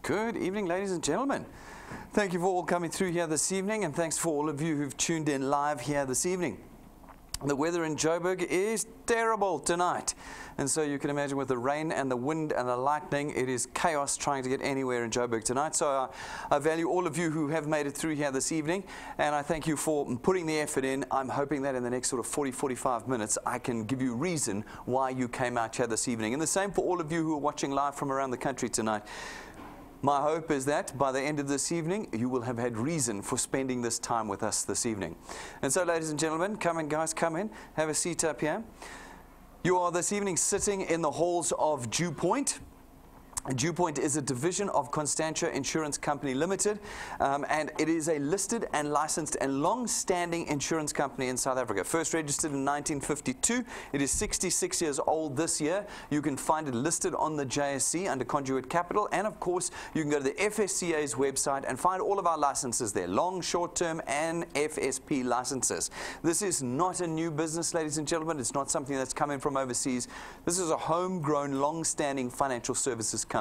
Good evening, ladies and gentlemen. Thank you for all coming through here this evening, and thanks for all of you who've tuned in live here this evening. The weather in Joburg is terrible tonight, and so you can imagine with the rain and the wind and the lightning, it is chaos trying to get anywhere in Joburg tonight. So I value all of you who have made it through here this evening, and I thank you for putting the effort in. I'm hoping that in the next sort of 40-45 minutes I can give you reason why you came out here this evening, and the same for all of you who are watching live from around the country tonight. My hope is that by the end of this evening, you will have had reason for spending this time with us this evening. And so, ladies and gentlemen, come in, guys, come in. Have a seat up here. You are this evening sitting in the halls of DuePoint. DuePoint is a division of Constantia Insurance Company Limited, and it is a listed and licensed and long-standing insurance company in South Africa. First registered in 1952. It is 66 years old this year. You can find it listed on the JSE under Conduit Capital, and of course you can go to the FSCA's website and find all of our licenses there, long, short-term and FSP licenses. This is not a new business, ladies and gentlemen. It's not something that's coming from overseas. This is a homegrown, long-standing financial services company.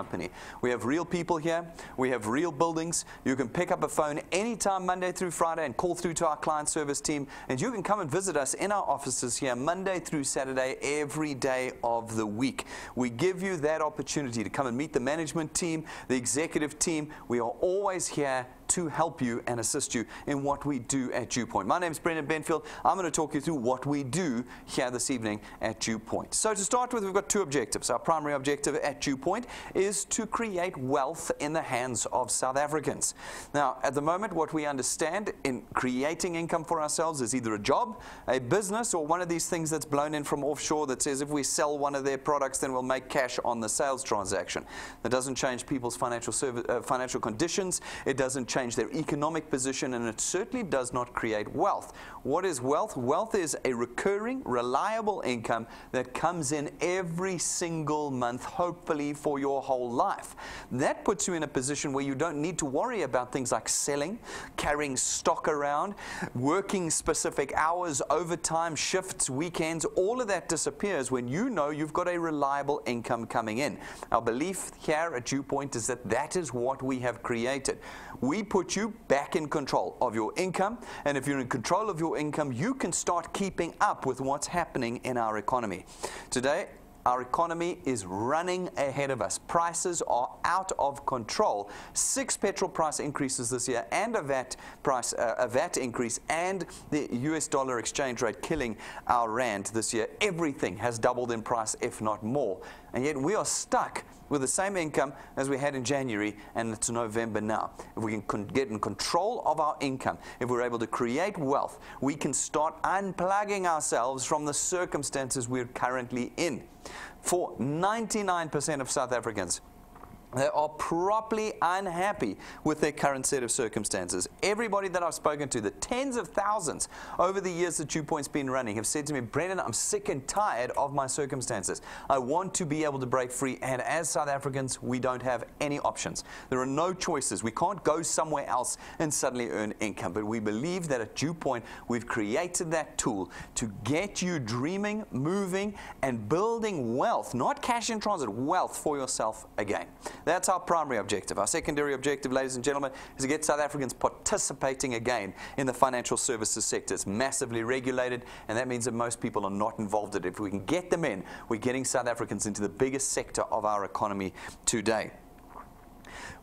We have real people here. We have real buildings. You can pick up a phone anytime Monday through Friday and call through to our client service team, and you can come and visit us in our offices here Monday through Saturday every day of the week. We give you that opportunity to come and meet the management team, the executive team. We are always here to help you and assist you in what we do at DuePoint. My name is Brendan Benfield. I'm going to talk you through what we do here this evening at DuePoint. So to start with, we've got two objectives. Our primary objective at DuePoint is to create wealth in the hands of South Africans. Now, at the moment, what we understand in creating income for ourselves is either a job, a business, or one of these things that's blown in from offshore that says if we sell one of their products, then we'll make cash on the sales transaction. That doesn't change people's financial conditions. It doesn't change their economic position, and it certainly does not create wealth. What is wealth? Wealth is a recurring, reliable income that comes in every single month, hopefully for your whole life. That puts you in a position where you don't need to worry about things like selling, carrying stock around, working specific hours, overtime, shifts, weekends. All of that disappears when you know you've got a reliable income coming in. Our belief here at DuePoint is that that is what we have created. We put you back in control of your income, and if you're in control of your income, you can start keeping up with what's happening in our economy. Today, our economy is running ahead of us. Prices are out of control. 6 petrol price increases this year, and a VAT increase, and the US dollar exchange rate killing our rand this year. Everything has doubled in price, if not more. And yet we are stuck with the same income as we had in January, and it's November now. If we can get in control of our income, if we're able to create wealth, we can start unplugging ourselves from the circumstances we're currently in. For 99% of South Africans, they are properly unhappy with their current set of circumstances. Everybody that I've spoken to, the tens of thousands over the years that DuePoint's been running, have said to me, Brendan, I'm sick and tired of my circumstances. I want to be able to break free, and as South Africans, we don't have any options. There are no choices. We can't go somewhere else and suddenly earn income, but we believe that at DuePoint, we've created that tool to get you dreaming, moving, and building wealth, not cash in transit, wealth for yourself again. That's our primary objective. Our secondary objective, ladies and gentlemen, is to get South Africans participating again in the financial services sector. It's massively regulated, and that means that most people are not involved in it. If we can get them in, we're getting South Africans into the biggest sector of our economy today.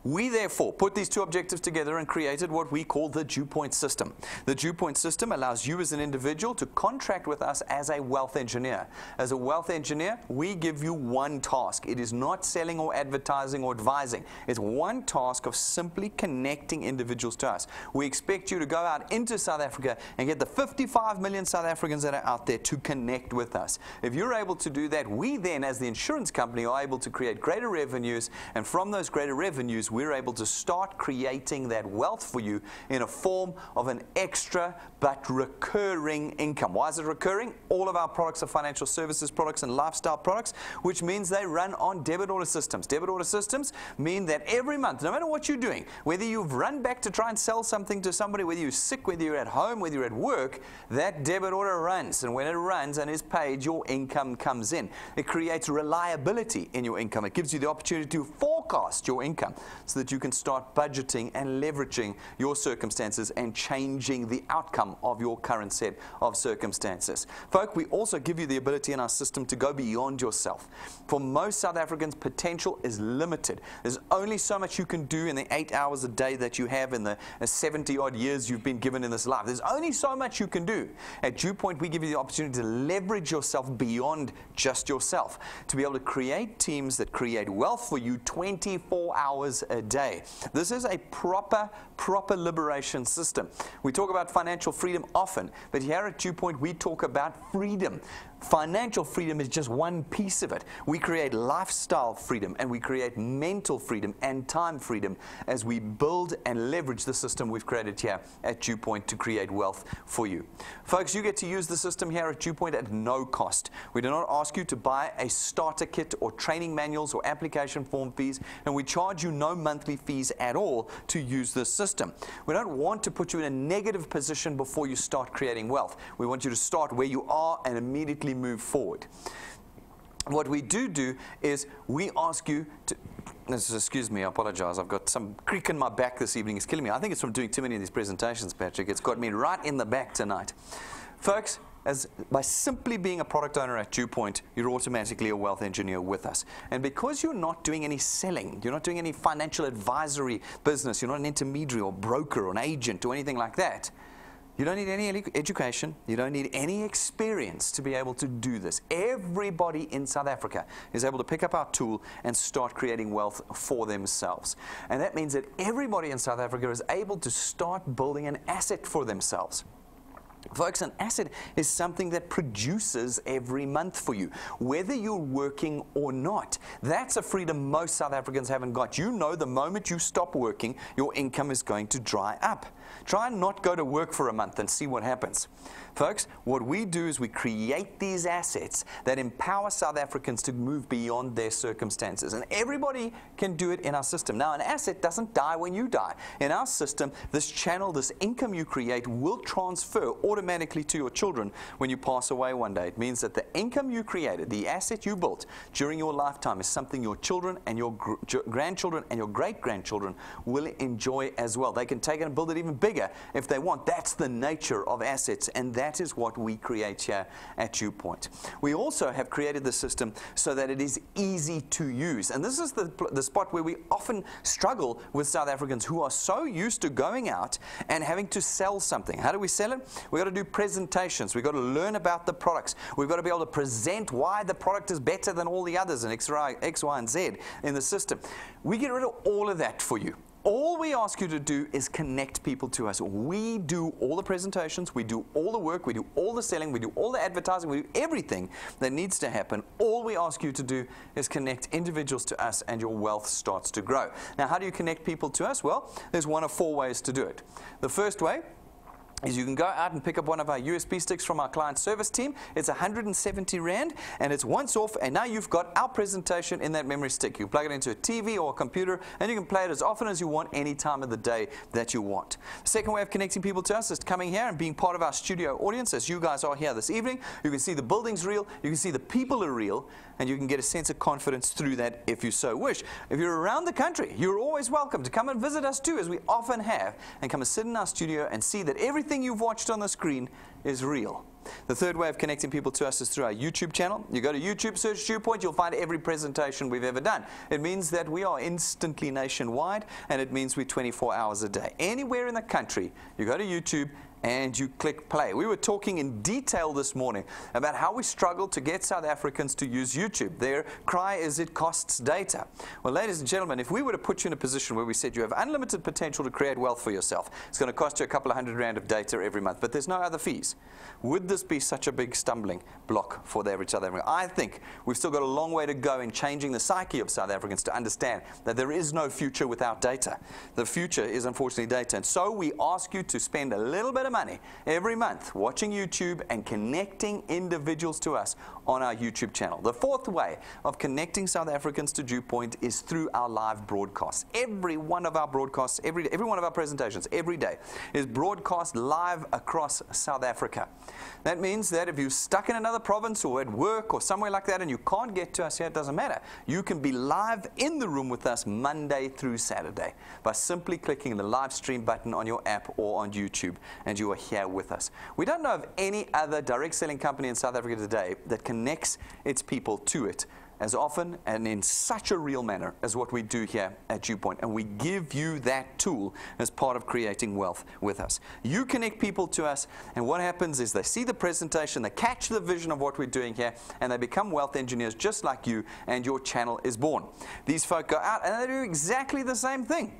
We therefore put these two objectives together and created what we call the DuePoint system. The DuePoint system allows you as an individual to contract with us as a wealth engineer. As a wealth engineer, we give you one task. It is not selling or advertising or advising. It's one task of simply connecting individuals to us. We expect you to go out into South Africa and get the 55 million South Africans that are out there to connect with us. If you're able to do that, we then, as the insurance company, are able to create greater revenues, and from those greater revenues, we're able to start creating that wealth for you in a form of an extra but recurring income. Why is it recurring? All of our products are financial services products and lifestyle products, which means they run on debit order systems. Debit order systems mean that every month, no matter what you're doing, whether you've run back to try and sell something to somebody, whether you're sick, whether you're at home, whether you're at work, that debit order runs. And when it runs and is paid, your income comes in. It creates reliability in your income. It gives you the opportunity to forecast your income. so that you can start budgeting and leveraging your circumstances and changing the outcome of your current set of circumstances. Folk, we also give you the ability in our system to go beyond yourself. For most South Africans, potential is limited. There's only so much you can do in the 8 hours a day that you have in the 70-odd years you've been given in this life. There's only so much you can do. At DuePoint, we give you the opportunity to leverage yourself beyond just yourself, to be able to create teams that create wealth for you 24 hours a day. This is a proper liberation system. We talk about financial freedom often, but here at DuePoint, we talk about freedom. Financial freedom is just one piece of it. We create lifestyle freedom, and we create mental freedom and time freedom as we build and leverage the system we've created here at DuePoint to create wealth for you. Folks, you get to use the system here at DuePoint at no cost. We do not ask you to buy a starter kit or training manuals or application form fees, and we charge you no monthly fees at all to use this system. We don't want to put you in a negative position before you start creating wealth. We want you to start where you are and immediately move forward. What we do is we ask you to, excuse me, I apologize, I've got some creak in my back this evening, it's killing me. I think it's from doing too many of these presentations, Patrick. It's got me right in the back tonight. Folks, by simply being a product owner at DuePoint, you're automatically a wealth engineer with us. And because you're not doing any selling, you're not doing any financial advisory business, you're not an intermediary or broker or an agent or anything like that, you don't need any education, you don't need any experience to be able to do this. Everybody in South Africa is able to pick up our tool and start creating wealth for themselves. And that means that everybody in South Africa is able to start building an asset for themselves. Folks, an asset is something that produces every month for you, whether you're working or not. That's a freedom most South Africans haven't got. You know the moment you stop working, your income is going to dry up. Try and not go to work for a month and see what happens. Folks, what we do is we create these assets that empower South Africans to move beyond their circumstances. And everybody can do it in our system. Now, an asset doesn't die when you die. In our system, this channel, this income you create will transfer automatically to your children when you pass away one day. It means that the income you created, the asset you built during your lifetime, is something your children and your grandchildren and your great-grandchildren will enjoy as well. They can take it and build it even bigger if they want. That's the nature of assets, and that is what we create here at DuePoint. We also have created the system so that it is easy to use. And this is the spot where we often struggle with South Africans who are so used to going out and having to sell something. How do we sell it? We've got to do presentations. We've got to learn about the products. We've got to be able to present why the product is better than all the others in X, Y, and Z in the system. We get rid of all of that for you. All we ask you to do is connect people to us. We do all the presentations, we do all the work, we do all the selling, we do all the advertising, we do everything that needs to happen. All we ask you to do is connect individuals to us, and your wealth starts to grow. Now, how do you connect people to us? Well, there's one of 4 ways to do it. The first way is you can go out and pick up one of our USB sticks from our client service team. It's 170 Rand, and it's once off, and now you've got our presentation in that memory stick. You plug it into a TV or a computer, and you can play it as often as you want, any time of the day that you want. The second way of connecting people to us is coming here and being part of our studio audience, as you guys are here this evening. You can see the building's real, you can see the people are real, and you can get a sense of confidence through that if you so wish. If you're around the country, you're always welcome to come and visit us too, as we often have, and come and sit in our studio and see that everything you've watched on the screen is real. The third way of connecting people to us is through our YouTube channel. You go to YouTube, search DuePoint, you'll find every presentation we've ever done. It means that we are instantly nationwide, and it means we're 24 hours a day. Anywhere in the country, you go to YouTube and you click play. We were talking in detail this morning about how we struggle to get South Africans to use YouTube. Their cry is it costs data. Well, ladies and gentlemen, if we were to put you in a position where we said you have unlimited potential to create wealth for yourself, it's going to cost you a couple of $100 of data every month, but there's no other fees. Would this be such a big stumbling block for the average South African? I think we've still got a long way to go in changing the psyche of South Africans to understand that there is no future without data. The future is unfortunately data. And so we ask you to spend a little bit of money every month watching YouTube and connecting individuals to us on our YouTube channel. The fourth way of connecting South Africans to DuePoint is through our live broadcasts. Every one of our broadcasts, every one of our presentations, every day is broadcast live across South Africa. That means that if you're stuck in another province or at work or somewhere like that and you can't get to us here, it doesn't matter. You can be live in the room with us Monday through Saturday by simply clicking the live stream button on your app or on YouTube, and you are here with us. We don't know of any other direct selling company in South Africa today that connects its people to it as often and in such a real manner as what we do here at DuePoint. And we give you that tool as part of creating wealth with us. You connect people to us, and what happens is they see the presentation, they catch the vision of what we're doing here, and they become wealth engineers just like you, and your channel is born. These folk go out and they do exactly the same thing.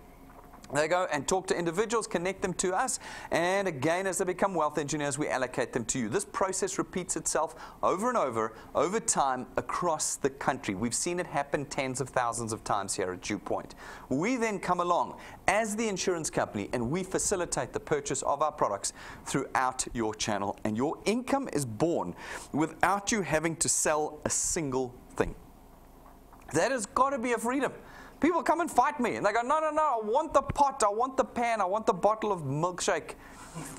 They go and talk to individuals, connect them to us, and again, as they become wealth engineers, we allocate them to you. This process repeats itself over and over time, across the country. We've seen it happen tens of thousands of times here at DuePoint. We then come along as the insurance company, and we facilitate the purchase of our products throughout your channel, and your income is born without you having to sell a single thing. That has got to be a freedom. People come and fight me, and they go, no, no, no, I want the pot, I want the pan, I want the bottle of milkshake.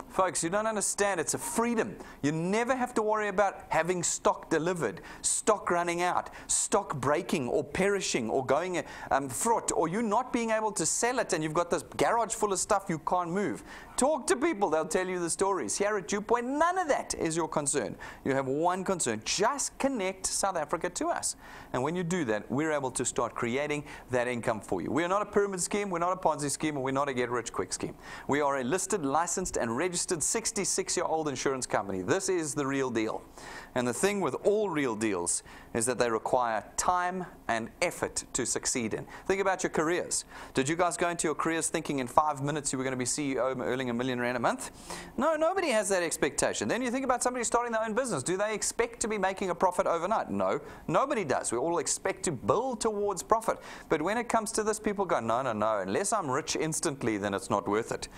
Folks, you don't understand. It's a freedom. You never have to worry about having stock delivered, stock running out, stock breaking or perishing or going fraught, or you not being able to sell it and you've got this garage full of stuff you can't move. Talk to people. They'll tell you the stories. Here at DuePoint, none of that is your concern. You have one concern. Just connect South Africa to us. And when you do that, we're able to start creating that income for you. We are not a pyramid scheme. We're not a Ponzi scheme. And we're not a get-rich-quick scheme. We are a listed, licensed, and registered 66-year-old insurance company. This is the real deal. And the thing with all real deals is that they require time and effort to succeed in. Think about your careers. Did you guys go into your careers thinking in 5 minutes you were going to be CEO earning R1 million a month? No, nobody has that expectation. Then you think about somebody starting their own business. Do they expect to be making a profit overnight? No, nobody does. We all expect to build towards profit. But when it comes to this, people go, no, no, no. Unless I'm rich instantly, then it's not worth it.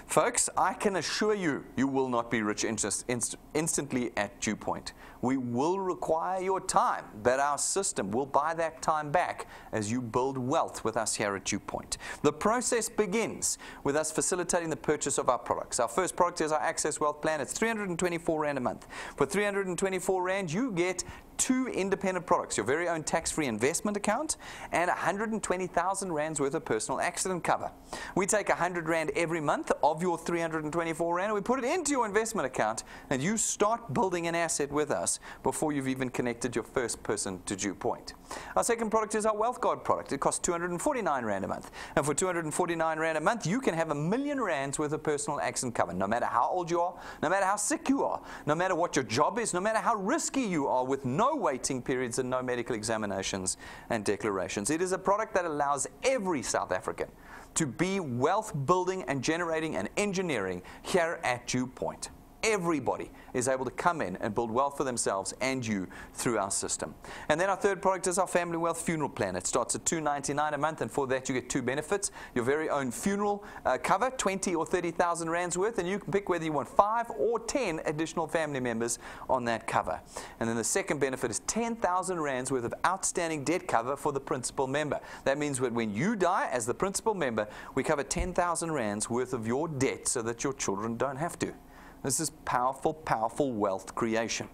Folks, I can assure you, you will not be rich instantly at DuePoint. We will require your time, but our system will buy that time back as you build wealth with us here at DuePoint. The process begins with us facilitating the purchase of our products. Our first product is our Access Wealth Plan. It's 324 Rand a month. For 324 Rand, you get 2 independent products, your very own tax-free investment account and 120,000 Rands worth of personal accident cover. We take 100 Rand every month of your 324 Rand and we put it into your investment account, and you start building an asset with us before you've even connected your first person to DuePoint. Our second product is our Wealth Guard product. It costs 249 Rand a month. And for 249 Rand a month, you can have R1 million worth of personal accident cover, no matter how old you are, no matter how sick you are, no matter what your job is, no matter how risky you are, with no waiting periods and no medical examinations and declarations. It is a product that allows every South African to be wealth building and generating and engineering here at DuePoint. Everybody is able to come in and build wealth for themselves and you through our system. And then our third product is our Family Wealth Funeral Plan. It starts at $299 a month, and for that you get 2 benefits. Your very own funeral cover, 20 or 30,000 Rands worth, and you can pick whether you want 5 or 10 additional family members on that cover. And then the second benefit is 10,000 Rands worth of outstanding debt cover for the principal member. That means that when you die as the principal member, we cover 10,000 Rands worth of your debt so that your children don't have to. This is powerful, powerful wealth creation.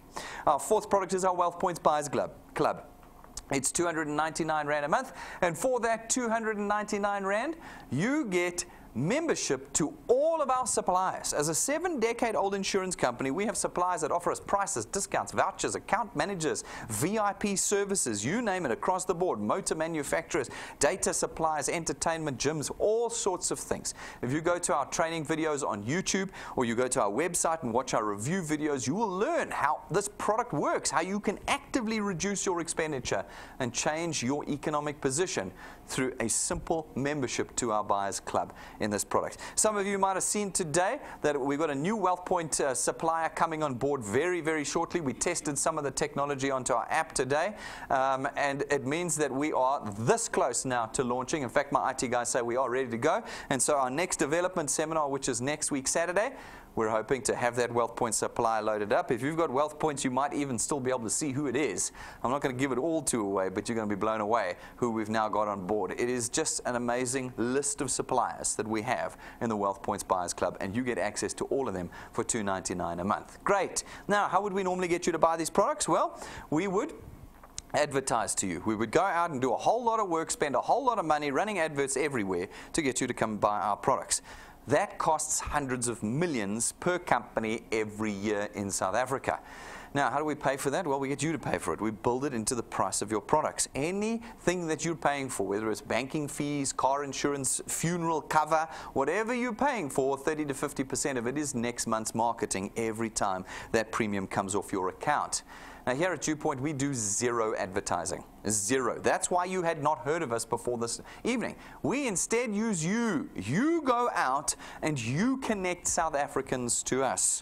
Our fourth product is our Wealth Points Buyers Club. It's 299 Rand a month, and for that 299 Rand, you get membership to all of our suppliers. As a 7-decade-old insurance company, we have suppliers that offer us prices, discounts, vouchers, account managers, VIP services, you name it, across the board, motor manufacturers, data suppliers, entertainment, gyms, all sorts of things. If you go to our training videos on YouTube, or you go to our website and watch our review videos, you will learn how this product works, how you can actively reduce your expenditure and change your economic position through a simple membership to our Buyers Club in this product. Some of you might have seen today that we've got a new WealthPoint supplier coming on board very, very shortly. We tested some of the technology onto our app today, and it means that we are this close now to launching. In fact, my IT guys say we are ready to go. And so our next development seminar, which is next week Saturday, We're hoping to have that Wealth Point supply loaded up. If you've got Wealth Points, you might even still be able to see who it is. I'm not going to give it all to away, but you're going to be blown away who we've now got on board. It is just an amazing list of suppliers that we have in the Wealth Points Buyers Club, and you get access to all of them for $2.99 a month. Great. Now, how would we normally get you to buy these products? Well, we would advertise to you. We would go out and do a whole lot of work, spend a whole lot of money running adverts everywhere to get you to come buy our products. That costs hundreds of millions per company every year in South Africa. Now, how do we pay for that? Well, we get you to pay for it. We build it into the price of your products. Anything that you're paying for, whether it's banking fees, car insurance, funeral cover, whatever you're paying for, 30 to 50% of it is next month's marketing every time that premium comes off your account. Now, here at DuePoint, we do zero advertising. Zero. That's why you had not heard of us before this evening. We instead use you. You go out and you connect South Africans to us.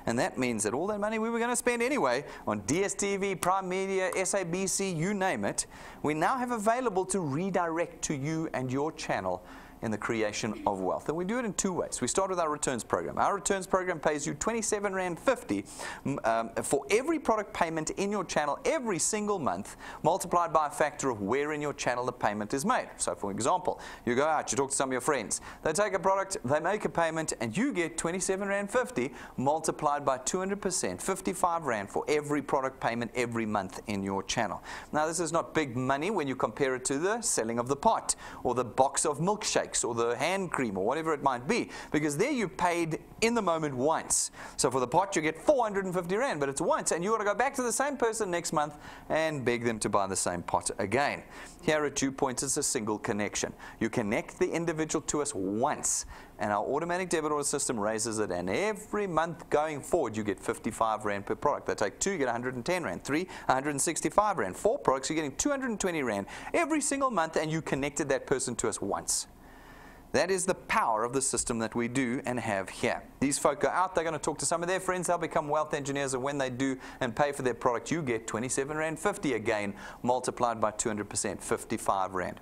And that means that all that money we were going to spend anyway on DSTV, Prime Media, SABC, you name it, we now have available to redirect to you and your channel in the creation of wealth. And we do it in two ways. We start with our returns program. Our returns program pays you R27.50 for every product payment in your channel every single month, multiplied by a factor of where in your channel the payment is made. So for example, you go out, you talk to some of your friends, they take a product, they make a payment, and you get R27.50 multiplied by 200%, 55 Rand for every product payment every month in your channel. Now, this is not big money when you compare it to the selling of the pot or the box of milkshakes or the hand cream or whatever it might be, because there you paid in the moment once. So for the pot you get 450 Rand, but it's once, and you got to go back to the same person next month and beg them to buy the same pot again. Here at DuePoint, it's a single connection. You connect the individual to us once, and our automatic debit order system raises it, and every month going forward you get 55 Rand per product. They take 2, you get 110 Rand, 3, 165 Rand, 4 products, you're getting 220 Rand every single month, and you connected that person to us once. That is the power of the system that we do and have here. These folk go out, they're going to talk to some of their friends, they'll become wealth engineers, and when they do and pay for their product, you get R27.50 again, multiplied by 200%, 55 Rand.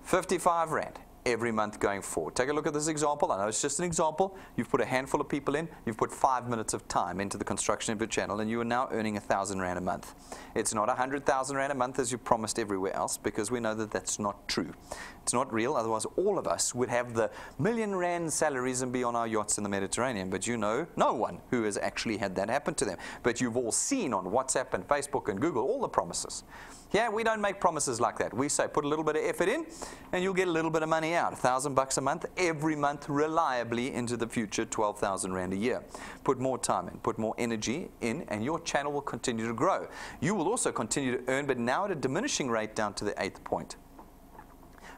55 Rand every month going forward. Take a look at this example. I know it's just an example. You've put a handful of people in, you've put 5 minutes of time into the construction of your channel, and you are now earning 1,000 Rand a month. It's not 100,000 Rand a month as you promised everywhere else, because we know that that's not true. It's not real, otherwise all of us would have the million Rand salaries and be on our yachts in the Mediterranean, but you know no one who has actually had that happen to them. But you've all seen on WhatsApp and Facebook and Google all the promises. Yeah, we don't make promises like that. We say put a little bit of effort in and you'll get a little bit of money out. $1,000 a month, every month, reliably into the future, 12,000 Rand a year. Put more time in, put more energy in, and your channel will continue to grow. You will also continue to earn, but now at a diminishing rate down to the 8th point.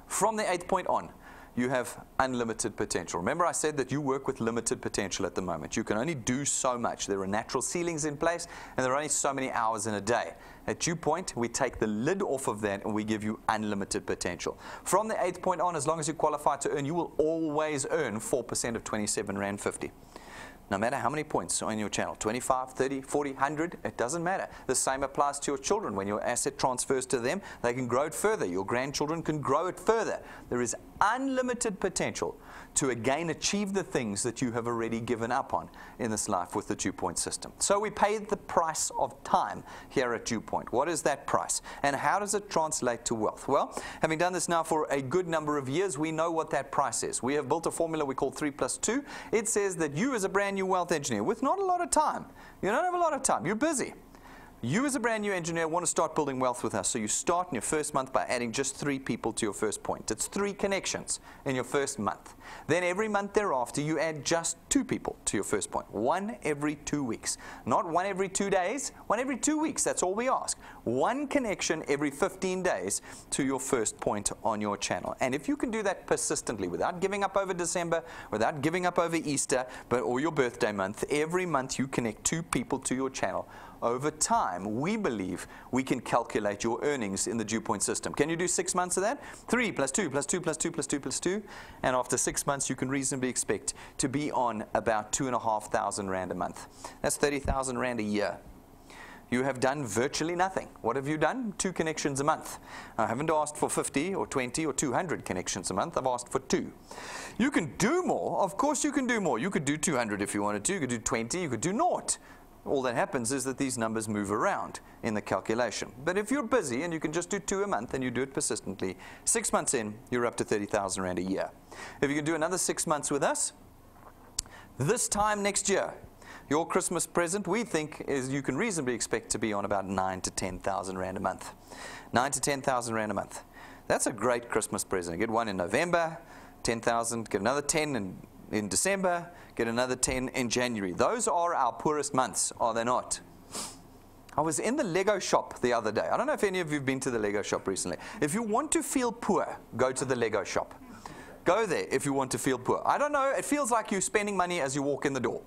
From the 8th point on, you have unlimited potential. Remember, I said that you work with limited potential at the moment. You can only do so much. There are natural ceilings in place, and there are only so many hours in a day. At DuePoint, we take the lid off of that and we give you unlimited potential. From the 8th point on, as long as you qualify to earn, you will always earn 4% of R27.50. No matter how many points are on your channel, 25, 30, 40, 100, it doesn't matter. The same applies to your children. When your asset transfers to them, they can grow it further. Your grandchildren can grow it further. There is unlimited potential to again achieve the things that you have already given up on in this life with the DuePoint system. So we pay the price of time here at DuePoint. What is that price? And how does it translate to wealth? Well, having done this now for a good number of years, we know what that price is. We have built a formula we call 3 + 2. It says that you as a brand new wealth engineer with not a lot of time, you don't have a lot of time, you're busy. You as a brand new engineer want to start building wealth with us, so you start in your first month by adding just 3 people to your first point. It's 3 connections in your first month. Then every month thereafter, you add just 2 people to your first point. 1 every 2 weeks. Not 1 every 2 days, 1 every 2 weeks. That's all we ask. 1 connection every 15 days to your first point on your channel. And if you can do that persistently, without giving up over December, without giving up over Easter, or your birthday month, every month you connect 2 people to your channel. Over time, we believe we can calculate your earnings in the DuePoint system. Can you do 6 months of that? 3 + 2 + 2 + 2 + 2 + 2. And after 6 months, you can reasonably expect to be on about 2,500 Rand a month. That's 30,000 Rand a year. you have done virtually nothing. What have you done? 2 connections a month. I haven't asked for 50 or 20 or 200 connections a month. I've asked for 2. You can do more. Of course you can do more. You could do 200 if you wanted to. You could do 20. You could do 0. All that happens is that these numbers move around in the calculation. But if you're busy and you can just do 2 a month and you do it persistently, 6 months in, you're up to 30,000 Rand a year. If you can do another 6 months with us, this time next year, your Christmas present, we think, is you can reasonably expect to be on about 9 to 10,000 Rand a month. 9 to 10,000 Rand a month. That's a great Christmas present. Get one in November, 10,000, get another 10 in December, get another 10 in January. Those are our poorest months, are they not? I was in the Lego shop the other day. I don't know if any of you have been to the Lego shop recently. If you want to feel poor, go to the Lego shop. Go there if you want to feel poor. I don't know, it feels like you're spending money as you walk in the door.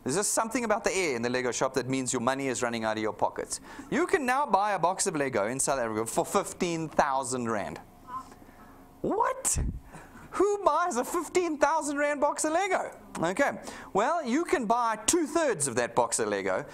There's just something about the air in the Lego shop that means your money is running out of your pockets. You can now buy a box of Lego in South Africa for 15,000 Rand. What? Who buys a 15,000 Rand box of Lego? Okay, well, you can buy 2/3 of that box of Lego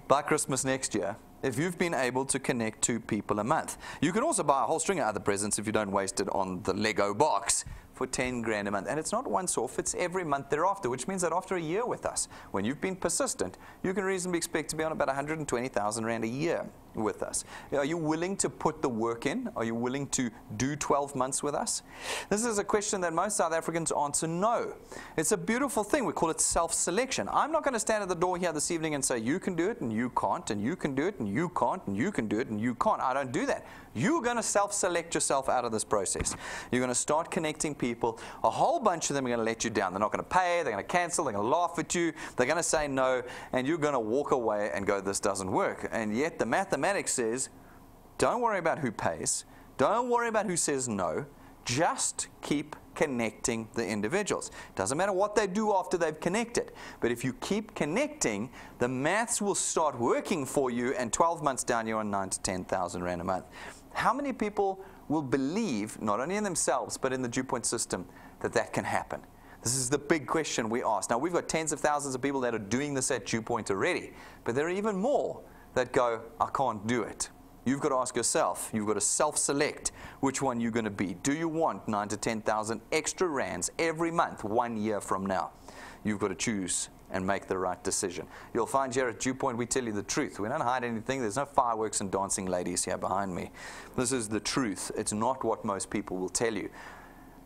by Christmas next year if you've been able to connect 2 people a month. You can also buy a whole string of other presents if you don't waste it on the Lego box for 10 grand a month. And it's not once off, it's every month thereafter, which means that after a year with us, when you've been persistent, you can reasonably expect to be on about 120,000 Rand a year with us. Are you willing to put the work in? Are you willing to do 12 months with us? This is a question that most South Africans answer no. It's a beautiful thing. We call it self-selection. I'm not going to stand at the door here this evening and say, you can do it and you can't, and you can do it and you can't, and you can do it and you can't. I don't do that. You're going to self-select yourself out of this process. You're going to start connecting people. A whole bunch of them are going to let you down. They're not going to pay. They're going to cancel. They're going to laugh at you. They're going to say no. And you're going to walk away and go, this doesn't work. And yet the mathematics says, don't worry about who pays. Don't worry about who says no. Just keep connecting the individuals. Doesn't matter what they do after they've connected. But if you keep connecting, the maths will start working for you, and 12 months down, you're on 9 to 10,000 Rand a month. How many people will believe, not only in themselves, but in the DuePoint system, that that can happen? This is the big question we ask. Now, we've got tens of thousands of people that are doing this at DuePoint already, but there are even more that go, I can't do it. You've got to ask yourself, you've got to self-select which one you're going to be. Do you want 9 to 10,000 extra rands every month, 1 year from now? You've got to choose and make the right decision. You'll find here at DuePoint, we tell you the truth. We don't hide anything. There's no fireworks and dancing ladies here behind me. This is the truth. It's not what most people will tell you.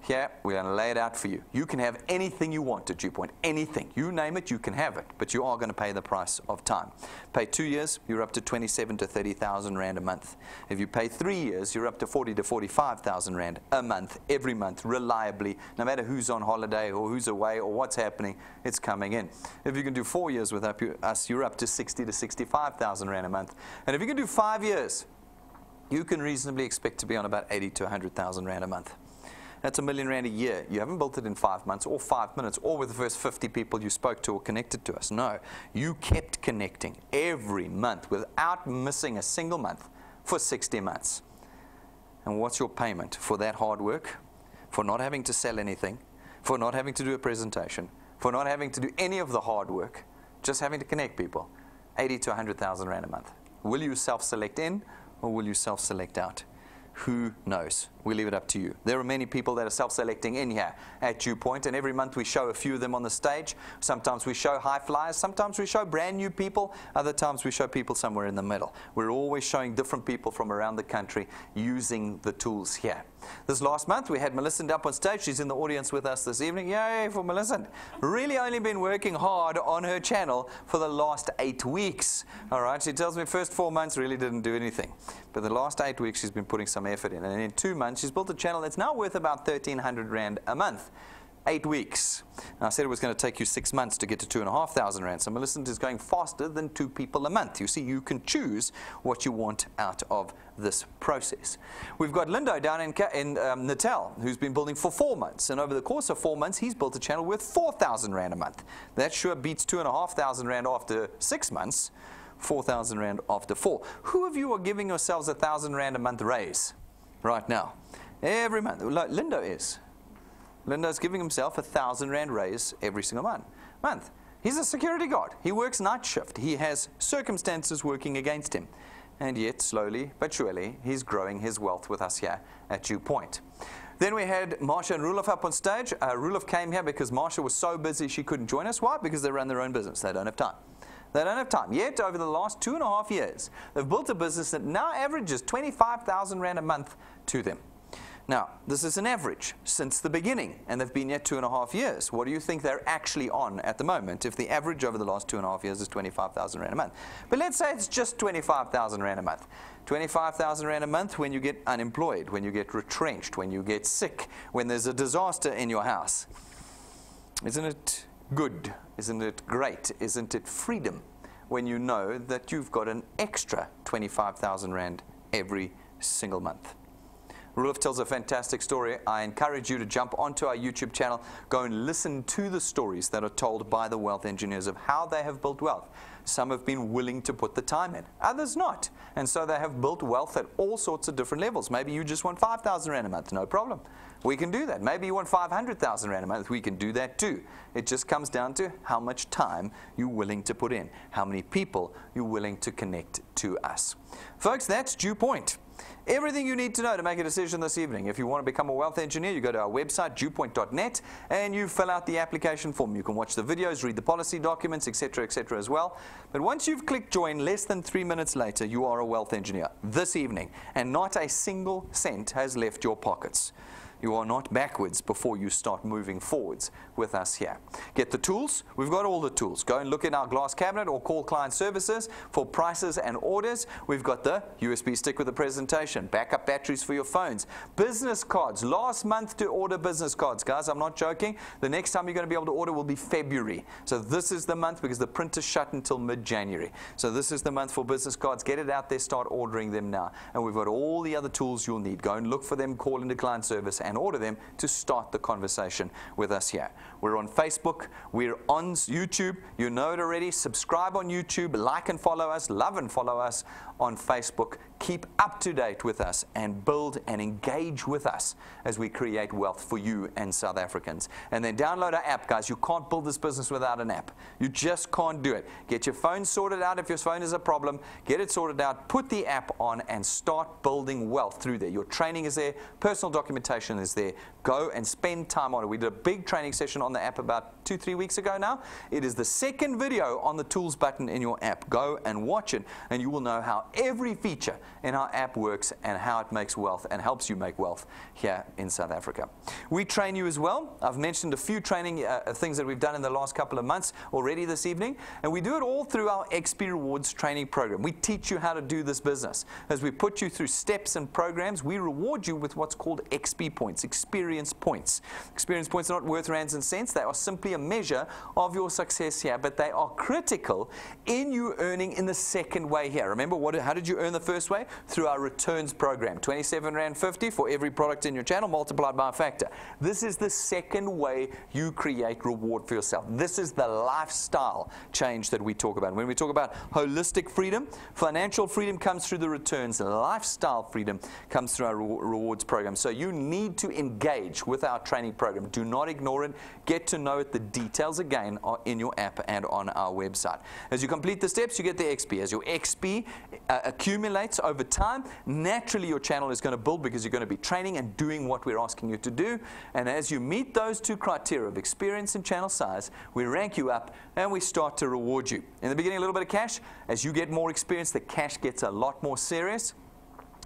Here, we're going to lay it out for you. You can have anything you want at DuePoint. Anything. You name it, you can have it. But you are going to pay the price of time. Pay 2 years, you're up to 27 to 30,000 Rand a month. If you pay 3 years, you're up to 40 to 45,000 Rand a month, every month, reliably. No matter who's on holiday or who's away or what's happening, it's coming in. If you can do 4 years with us, you're up to 60 to 65,000 Rand a month. And if you can do 5 years, you can reasonably expect to be on about 80 to 100,000 Rand a month. That's R1 million a year. You haven't built it in 5 months or 5 minutes or with the first 50 people you spoke to or connected to us. No, you kept connecting every month without missing a single month for 60 months. And what's your payment for that hard work? For not having to sell anything, for not having to do a presentation, for not having to do any of the hard work, just having to connect people. 80 to 100,000 Rand a month. Will you self-select in or will you self-select out? Who knows? We leave it up to you. There are many people that are self-selecting in here at DuePoint, and every month we show a few of them on the stage. Sometimes we show high flyers, sometimes we show brand new people, other times we show people somewhere in the middle. We're always showing different people from around the country using the tools here. This last month we had Millicent up on stage. She's in the audience with us this evening. Yay for Millicent. Really only been working hard on her channel for the last 8 weeks. All right, she tells me first 4 months really didn't do anything. But the last 8 weeks she's been putting some effort in. And in 2 months she's built a channel that's now worth about 1,300 Rand a month. 8 weeks. And I said it was going to take you 6 months to get to 2,500 Rand. So Millicent is going faster than 2 people a month. You see, you can choose what you want out of this process. We've got Lindo down in Natal, who's been building for 4 months. And over the course of 4 months, he's built a channel worth 4,000 Rand a month. That sure beats 2,500 Rand after 6 months, 4,000 Rand after 4. Who of you are giving yourselves 1,000 Rand a month raise right now? Every month. Lindo is. Lindo's giving himself 1,000 Rand raise every single month. He's a security guard. He works night shift. He has circumstances working against him. And yet, slowly but surely, he's growing his wealth with us here at DuePoint. Then we had Marsha and Roelof up on stage. Roelof came here because Marsha was so busy she couldn't join us. Why? Because they run their own business. They don't have time. They don't have time. Yet, over the last 2.5 years, they've built a business that now averages 25,000 Rand a month to them. Now, this is an average since the beginning, and they've been here 2.5 years. What do you think they're actually on at the moment if the average over the last 2.5 years is 25,000 Rand a month? But let's say it's just 25,000 Rand a month. 25,000 Rand a month when you get unemployed, when you get retrenched, when you get sick, when there's a disaster in your house. Isn't it good? Isn't it great? Isn't it freedom when you know that you've got an extra 25,000 Rand every single month? Roelof tells a fantastic story. I encourage you to jump onto our YouTube channel, go and listen to the stories that are told by the wealth engineers of how they have built wealth. Some have been willing to put the time in, others not. And so they have built wealth at all sorts of different levels. Maybe you just want 5,000 Rand a month, no problem. We can do that. Maybe you want 500,000 Rand a month, we can do that too. It just comes down to how much time you're willing to put in, how many people you're willing to connect to us. Folks, that's DuePoint. Everything you need to know to make a decision this evening. If you want to become a wealth engineer, you go to our website, DuePoint.net, and you fill out the application form. You can watch the videos, read the policy documents, etc., as well. But once you've clicked join, less than 3 minutes later, you are a wealth engineer this evening, and not a single cent has left your pockets. You are not backwards before you start moving forwards with us here. Get the tools. We've got all the tools. Go and look in our glass cabinet or call client services for prices and orders. We've got the USB stick with the presentation, backup batteries for your phones, business cards. Last month to order business cards, guys. I'm not joking. The next time you're going to be able to order will be February. So this is the month because the print is shut until mid-January. So this is the month for business cards. Get it out there. Start ordering them now. And we've got all the other tools you'll need. Go and look for them, call into client service, and order them to start the conversation with us here. We're on Facebook. We're on YouTube. You know it already. Subscribe on YouTube. Like and follow us. Love and follow us on Facebook. Keep up to date with us and build and engage with us as we create wealth for you and South Africans. And then download our app, guys. You can't build this business without an app. You just can't do it. Get your phone sorted out if your phone is a problem. Get it sorted out. Put the app on and start building wealth through there. Your training is there. Personal documentation is there. Go and spend time on it. We did a big training session on the app about 2-3 weeks ago now. It is the second video on the tools button in your app. Go and watch it, and you will know how every feature in our app works and how it makes wealth and helps you make wealth here in South Africa. We train you as well. I've mentioned a few training things that we've done in the last couple of months already this evening, and we do it all through our XP Rewards training program. We teach you how to do this business. As we put you through steps and programs, we reward you with what's called XP points, experience points. Experience points are not worth rands and cents. They are simply a measure of your success here, but they are critical in you earning in the second way here. Remember, how did you earn the first way? Through our returns program. 27.50 Rand for every product in your channel multiplied by a factor. This is the second way you create reward for yourself. This is the lifestyle change that we talk about. When we talk about holistic freedom, financial freedom comes through the returns. Lifestyle freedom comes through our rewards program. So you need to engage with our training program. Do not ignore it. Get to know it. The details, again, are in your app and on our website. As you complete the steps, you get the XP. As your XP accumulates over time, naturally your channel is going to build because you're going to be training and doing what we're asking you to do. And as you meet those two criteria of experience and channel size, we rank you up and we start to reward you. In the beginning, a little bit of cash. As you get more experience, the cash gets a lot more serious.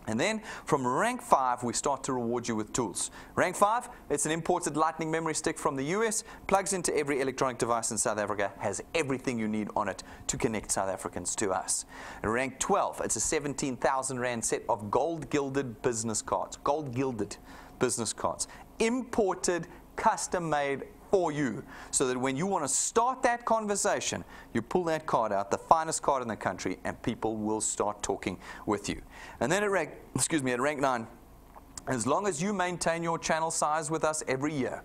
And then from rank 5, we start to reward you with tools. Rank 5, it's an imported lightning memory stick from the US, plugs into every electronic device in South Africa, has everything you need on it to connect South Africans to us. And rank 12, it's a 17,000 Rand set of gold-gilded business cards. Gold-gilded business cards. Imported, custom-made for you, so that when you want to start that conversation, you pull that card out, the finest card in the country, and people will start talking with you. And then at rank 9, as long as you maintain your channel size with us every year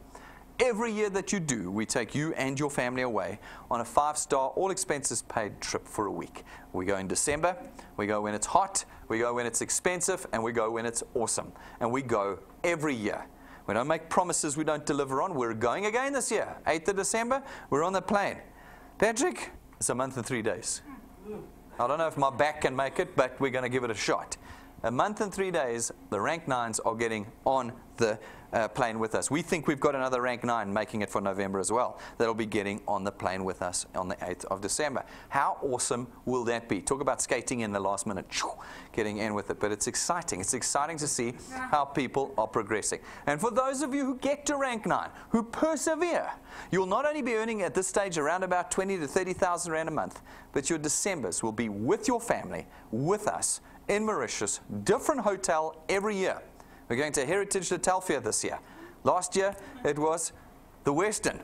that you do, we take you and your family away on a 5-star, all expenses paid trip for a week. We go in December, we go when it's hot, we go when it's expensive, and we go when it's awesome. And we go every year. We don't make promises we don't deliver on. We're going again this year. 8th of December, we're on the plane. Patrick, it's a month and 3 days. I don't know if my back can make it, but we're going to give it a shot. A month and 3 days, the rank 9s are getting on the plane with us. We think we've got another rank 9 making it for November as well. That'll be getting on the plane with us on the 8th of December. How awesome will that be? Talk about skating in the last minute, getting in with it. But it's exciting. It's exciting to see how people are progressing. And for those of you who get to rank 9, who persevere, you'll not only be earning at this stage around about 20 to 30,000 Rand a month, but your Decembers will be with your family, with us, in Mauritius, different hotel every year. We're going to Heritage Hotel Fair this year. Last year, it was the Western.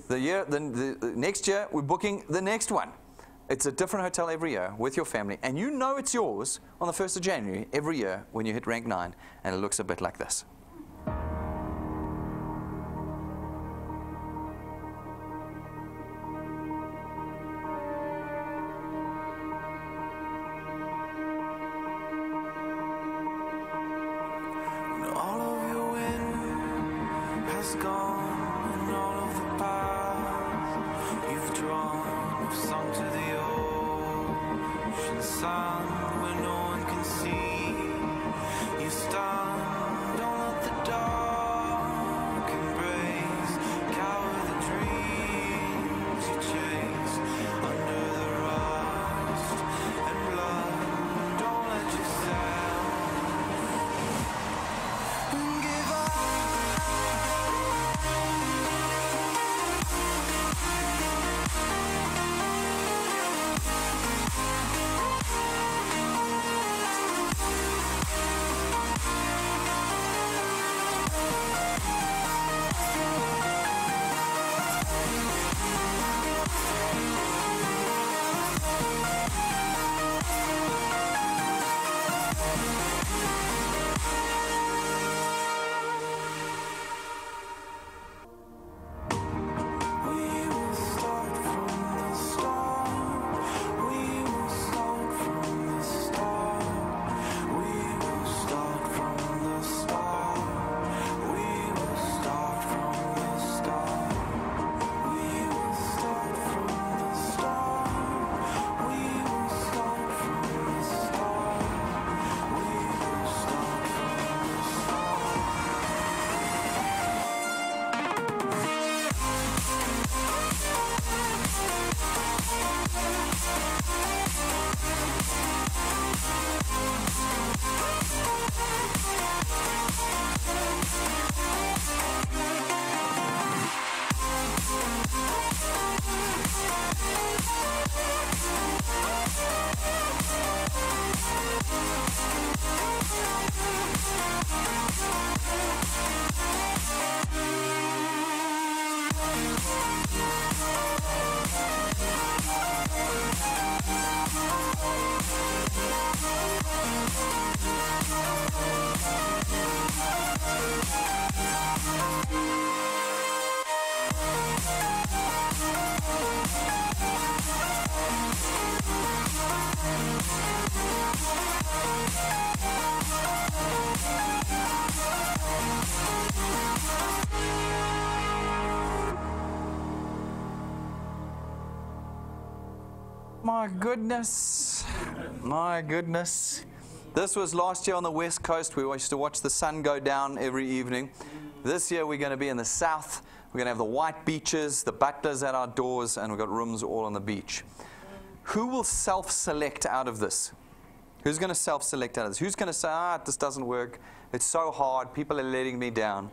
The next year, we're booking the next one. It's a different hotel every year with your family, and you know it's yours on the 1st of January every year when you hit rank 9, and it looks a bit like this. My goodness, my goodness. This was last year on the West Coast. We used to watch the sun go down every evening. This year we're going to be in the south. We're going to have the white beaches, the butlers at our doors, and we've got rooms all on the beach. Who will self-select out of this? Who's going to self-select out of this? Who's going to say, this doesn't work. It's so hard. People are letting me down.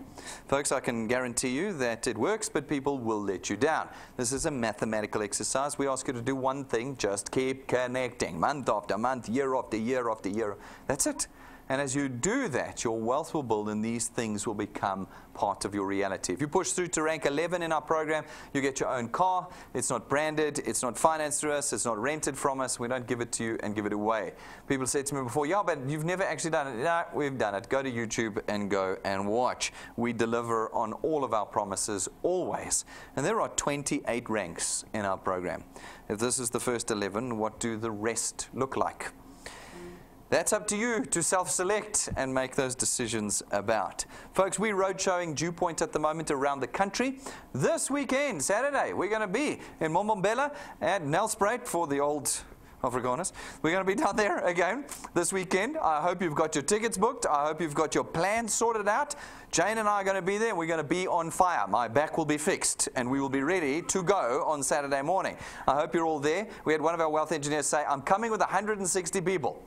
Folks, I can guarantee you that it works, but people will let you down. This is a mathematical exercise. We ask you to do one thing, just keep connecting. Month after month, year after year after year. That's it. And as you do that, your wealth will build and these things will become part of your reality. If you push through to rank 11 in our program, you get your own car. It's not branded. It's not financed through us. It's not rented from us. We don't give it to you and give it away. People said to me before, yeah, but you've never actually done it. No, we've done it. Go to YouTube and go and watch. We deliver on all of our promises always. And there are 28 ranks in our program. If this is the first 11, what do the rest look like? That's up to you to self-select and make those decisions about. Folks, we're roadshowing DuePoint at the moment around the country. This weekend, Saturday, we're going to be in Mbombela at Nelspruit for the old Afrikaners. We're going to be down there again this weekend. I hope you've got your tickets booked. I hope you've got your plans sorted out. Jane and I are going to be there. We're going to be on fire. My back will be fixed, and we will be ready to go on Saturday morning. I hope you're all there. We had one of our wealth engineers say, I'm coming with 160 people.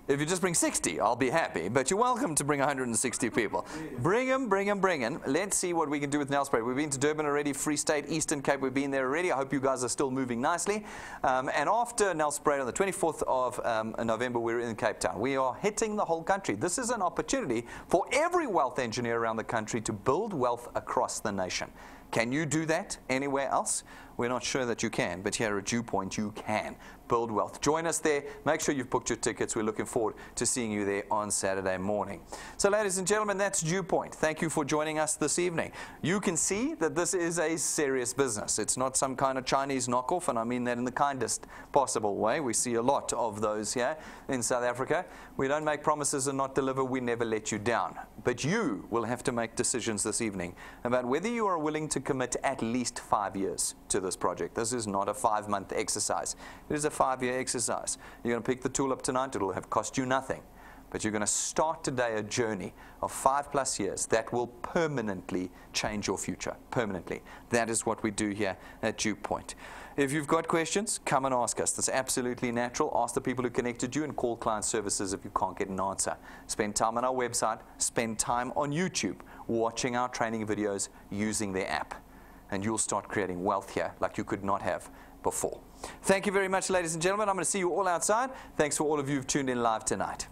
If you just bring 60, I'll be happy. But you're welcome to bring 160 people. Bring them, bring them, bring them. Let's see what we can do with Nelspruit. We've been to Durban already, Free State, Eastern Cape. We've been there already. I hope you guys are still moving nicely. And after Nelspruit on the 24th of November, we're in Cape Town. We are hitting the whole country. This is an opportunity for every wealth engineer around the country to build wealth across the nation. Can you do that anywhere else? We're not sure that you can, but here at DuePoint, you can build wealth. Join us there. Make sure you've booked your tickets. We're looking forward to seeing you there on Saturday morning. So, ladies and gentlemen, that's DuePoint. Thank you for joining us this evening. You can see that this is a serious business. It's not some kind of Chinese knockoff, and I mean that in the kindest possible way. We see a lot of those here in South Africa. We don't make promises and not deliver. We never let you down. But you will have to make decisions this evening about whether you are willing to commit at least 5 years to this project. This is not a 5-month exercise. It is a 5-year exercise. You're going to pick the tool up tonight. It'll have cost you nothing. But you're going to start today a journey of 5+ years that will permanently change your future. Permanently. That is what we do here at DuePoint. If you've got questions, come and ask us. That's absolutely natural. Ask the people who connected you and call client services if you can't get an answer. Spend time on our website. Spend time on YouTube watching our training videos using the app. And you'll start creating wealth here like you could not have before. Thank you very much, ladies and gentlemen. I'm going to see you all outside. Thanks for all of you who've tuned in live tonight.